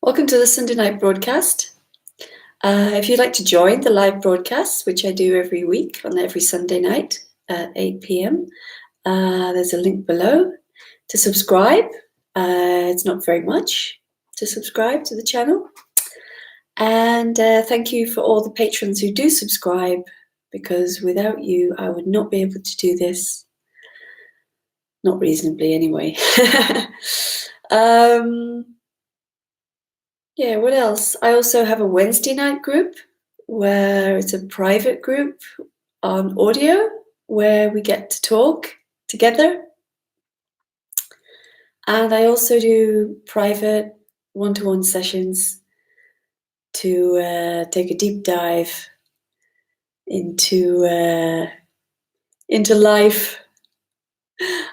Welcome to the Sunday night broadcast. If you'd like to join the live broadcasts, which I do every week on every Sunday night at 8 p.m., there's a link below to subscribe. It's not very much to subscribe to the channel. And thank you for all the patrons who do subscribe, because without you, I would not be able to do this. Not reasonably, anyway. Yeah, what else? I also have a Wednesday night group where it's a private group on audio where we get to talk together. And I also do private one-to-one sessions to take a deep dive into life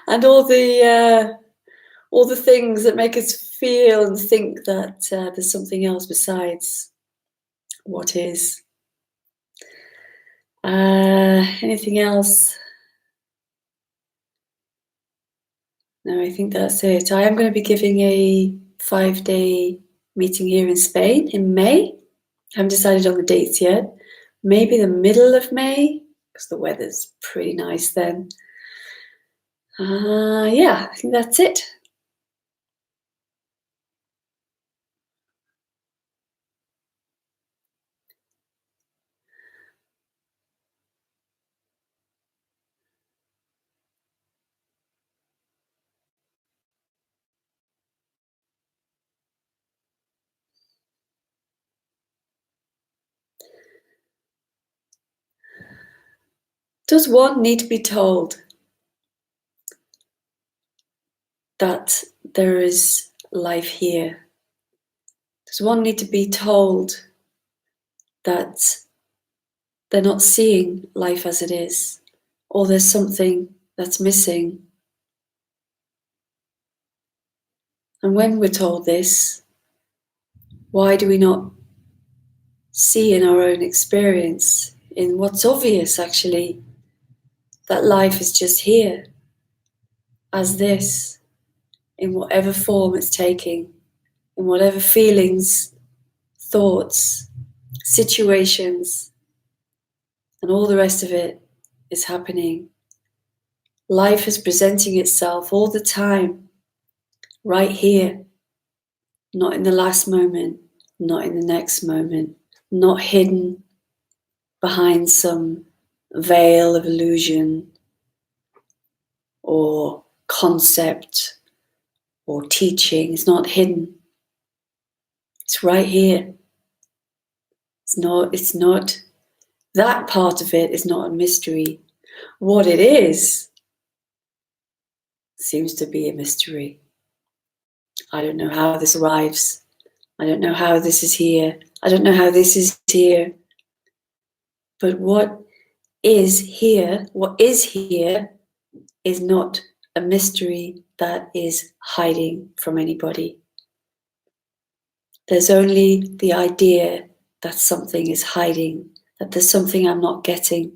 and all the things that make us feel and think that there's something else besides what is. Anything else? No, I think that's it. I am going to be giving a 5-day meeting here in Spain in May. I haven't decided on the dates yet. Maybe the middle of May, because the weather's pretty nice then. Yeah, I think that's it. Does one need to be told that there is life here? Does one need to be told that they're not seeing life as it is, or there's something that's missing? And when we're told this, why do we not see in our own experience, in what's obvious actually, that life is just here, as this, in whatever form it's taking, in whatever feelings, thoughts, situations, and all the rest of it is happening. Life is presenting itself all the time, right here, not in the last moment, not in the next moment, not hidden behind some veil of illusion or concept or teaching. It's not hidden. It's right here. It's not, that part of it is not a mystery. What it is seems to be a mystery. I don't know how this arrives. I don't know how this is here. I don't know how this is here. But what is here is not a mystery that is hiding from anybody. There's only the idea that something is hiding, that there's something I'm not getting.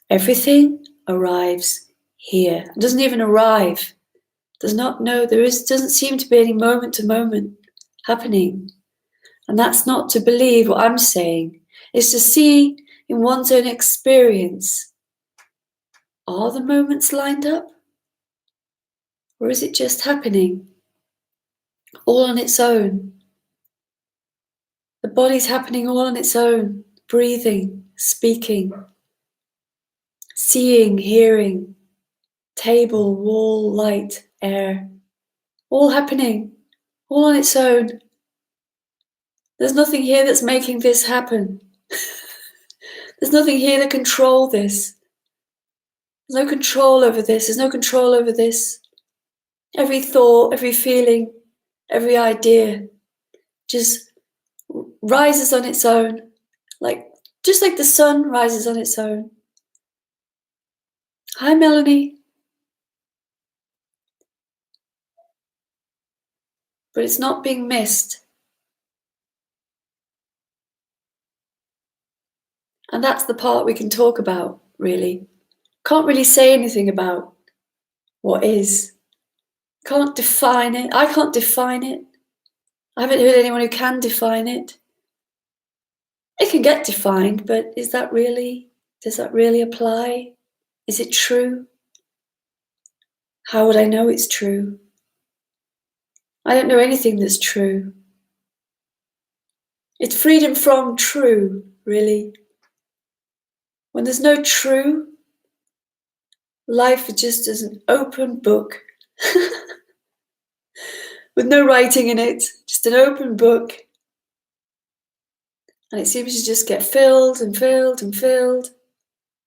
Everything arrives here. It doesn't even arrive. Doesn't seem to be any moment to moment happening. And that's not to believe what I'm saying. It's to see in one's own experience. Are the moments lined up? Or is it just happening? All on its own. The body's happening all on its own. Breathing, speaking, seeing, hearing, table, wall, light, air. All happening, all on its own. There's nothing here that's making this happen. There's nothing here to control this. There's no control over this. There's no control over this. Every thought, every feeling, every idea just rises on its own, just like the sun rises on its own. Hi, Melanie. But it's not being missed. And that's the part we can talk about, really. Can't really say anything about what is. Can't define it. I can't define it. I haven't heard anyone who can define it. It can get defined, but does that really apply? Is it true? How would I know it's true? I don't know anything that's true. It's freedom from true, really. When there's no true, life is just as an open book with no writing in it, just an open book. And it seems to just get filled and filled and filled,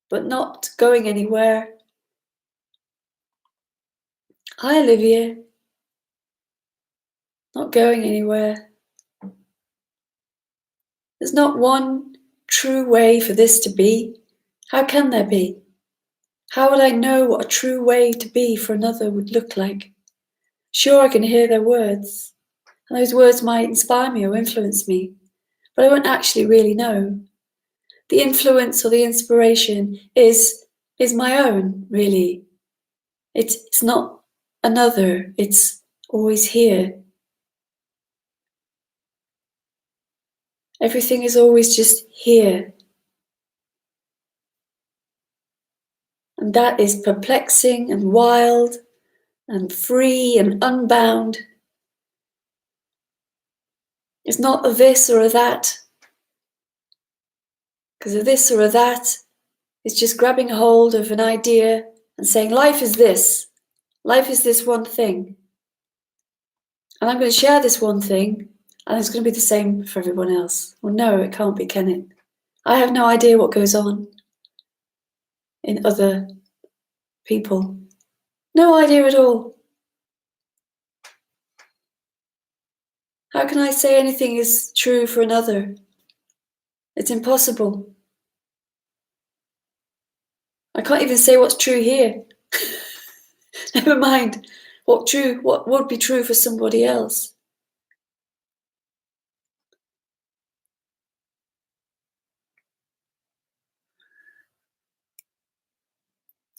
but not going anywhere. Hi, Olivia. Not going anywhere. There's not one true way for this to be. How can there be? How would I know what a true way to be for another would look like? Sure, I can hear their words, and those words might inspire me or influence me, but I won't actually really know. The influence or the inspiration is my own, really. It's not another, it's always here. Everything is always just here. And that is perplexing and wild and free and unbound. It's not a this or a that. Because a this or a that is just grabbing hold of an idea and saying, life is this. Life is this one thing. And I'm going to share this one thing, and it's going to be the same for everyone else. Well, no, it can't be, can it? I have no idea what goes on in other people. No idea at all. How can I say anything is true for another? It's impossible. I can't even say what's true here. Never mind what would be true for somebody else.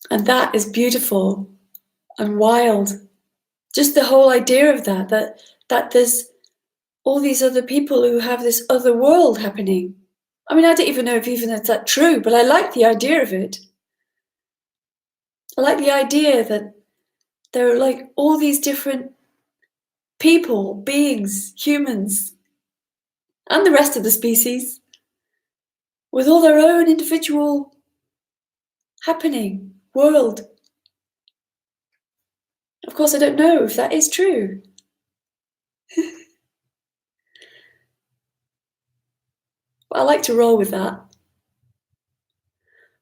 And that is beautiful and wild. Just the whole idea of that there's all these other people who have this other world happening. I mean, I don't even know if even it's that true, but I like the idea of it. I like the idea that there are like all these different people, beings, humans, and the rest of the species with all their own individual happening world. Of course, I don't know if that is true. But I like to roll with that.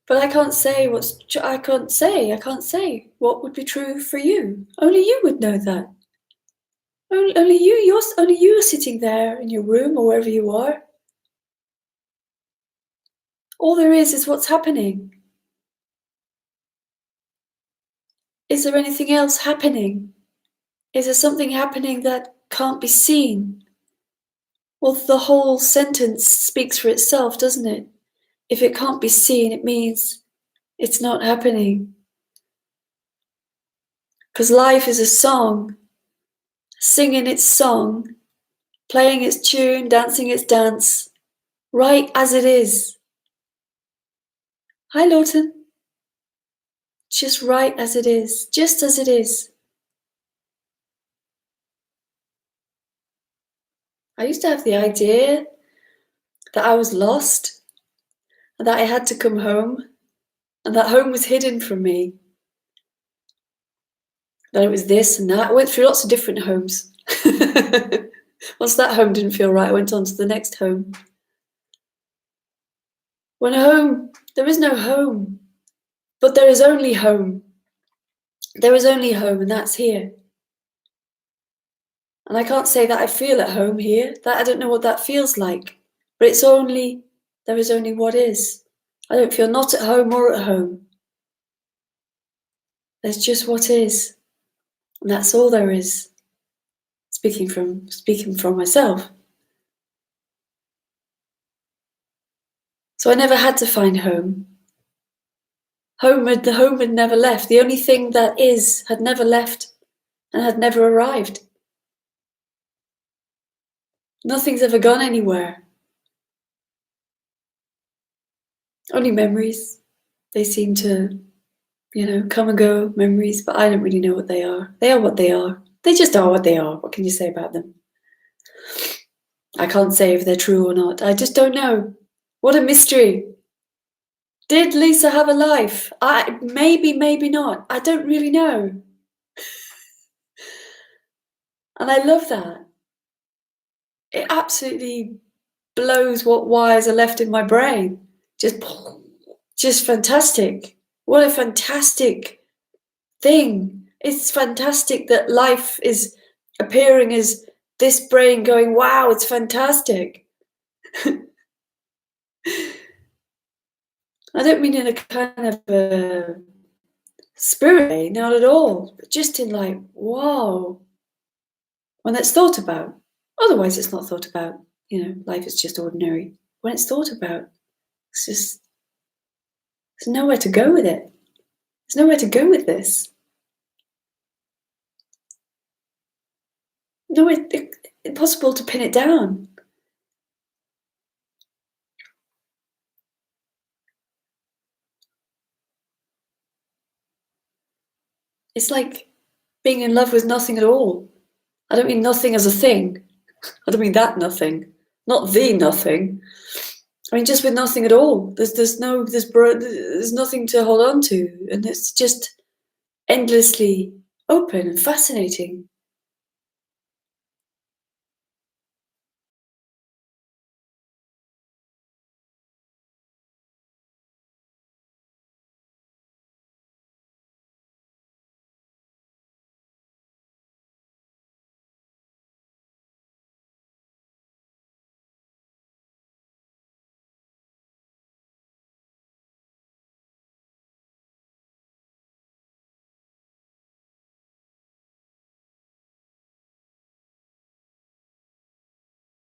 But I can't say I can't say what would be true for you. Only you would know that. Only you are sitting there in your room or wherever you are. All there is what's happening. Is there anything else happening? Is there something happening that can't be seen? Well, the whole sentence speaks for itself, doesn't it? If it can't be seen, it means it's not happening. Because life is a song, singing its song, playing its tune, dancing its dance, right as it is. Hi, Lawton. Just right as it is, just as it is. I used to have the idea that I was lost, and that I had to come home, and that home was hidden from me. That it was this and that. I went through lots of different homes. Once that home didn't feel right, I went on to the next home. When home, there is no home, but there is only home. There is only home, and that's here. And I can't say that I feel at home here. That I don't know what that feels like. But there is only what is. I don't feel not at home or at home. There's just what is. And that's all there is. Speaking from myself. So I never had to find home. The home had never left. The only thing that is had never left and had never arrived. Nothing's ever gone anywhere. Only memories. They seem to, come and go, memories, but I don't really know what they are. They are what they are. They just are what they are. What can you say about them? I can't say if they're true or not. I just don't know. What a mystery. Did Lisa have a life? Maybe, maybe not. I don't really know. And I love that. It absolutely blows what wires are left in my brain. Just fantastic. What a fantastic thing. It's fantastic that life is appearing as this brain going, wow, it's fantastic. I don't mean in a kind of a spirit way, not at all, but just in like, wow, when it's thought about. Otherwise, it's not thought about. Life is just ordinary. When it's thought about, it's just, there's nowhere to go with it. There's nowhere to go with this. No, it's impossible to pin it down. It's like being in love with nothing at all. I don't mean nothing as a thing. I don't mean that nothing. Not the nothing. I mean just with nothing at all. There's nothing to hold on to, and it's just endlessly open and fascinating.